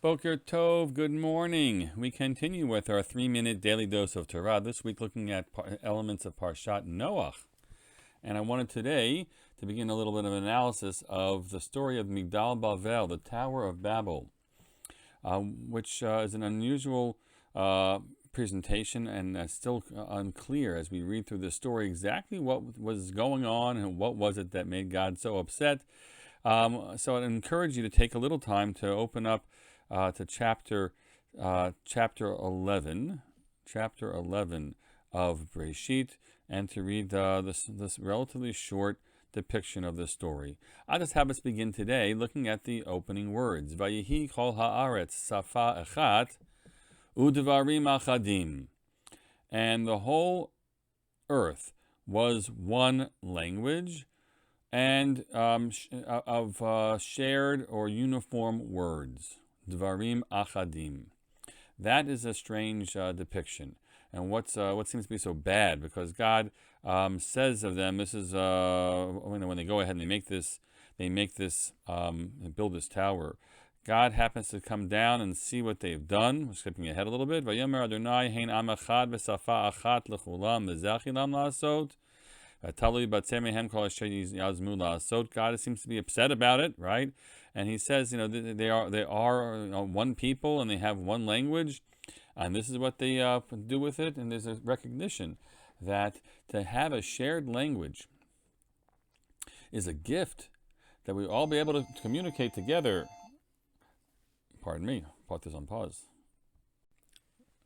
Boker Tov, good morning. We continue with our 3-minute daily dose of Torah, this week looking at elements of Parshat Noach. And I wanted today to begin a little bit of analysis of the story of Migdal Babel, the Tower of Babel, which is an unusual presentation and still unclear as we read through the story exactly what was going on and what was it that made God so upset. So I'd encourage you to take a little time to open up to chapter 11 of Breshit, and to read this relatively short depiction of the story. I'll just have us begin today looking at the opening words. Vayihi kol haaretz safa echat udvarim achadim. And the whole earth was one language and of shared or uniform words. Dvarim achadim. That is a strange depiction, and what seems to be so bad, because God says of them, this is when they go ahead and build this tower. God happens to come down and see what they've done. We're skipping ahead a little bit. Vayomer Adonai hein am echad v'safa achat lechulam v'zachilam la'asot. God seems to be upset about it, right? And he says, they are one people and they have one language, and this is what they do with it. And there's a recognition that to have a shared language is a gift, that we all be able to communicate together. Pardon me, put this on pause.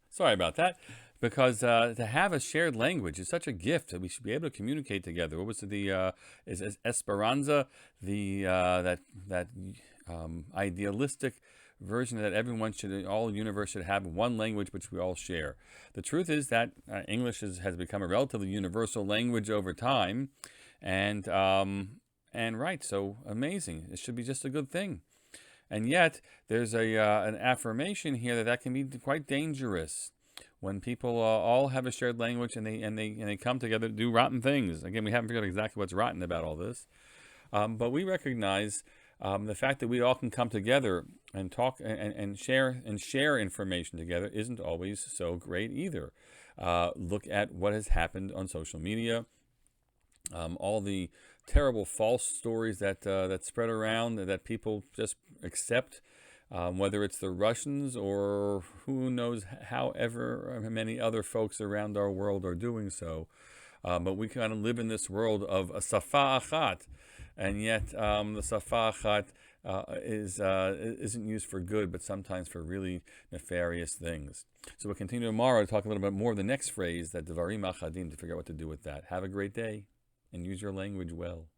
Sorry about that. Because to have a shared language is such a gift that we should be able to communicate together. What was it? Is Esperanza, that idealistic version that all universe should have one language which we all share. The truth is that English has become a relatively universal language over time, and right, so amazing. It should be just a good thing. And yet there's an affirmation here that can be quite dangerous. When people all have a shared language and they come together to do rotten things. Again, we haven't figured out exactly what's rotten about all this, but we recognize the fact that we all can come together and talk and share information together isn't always so great either. Look at what has happened on social media. All the terrible false stories that spread around that people just accept. Whether it's the Russians or who knows however many other folks around our world are doing so. But we kind of live in this world of a safa achat, and yet the safa achat isn't used for good, but sometimes for really nefarious things. So we'll continue tomorrow to talk a little bit more of the next phrase, that dvarim achadim, to figure out what to do with that. Have a great day, and use your language well.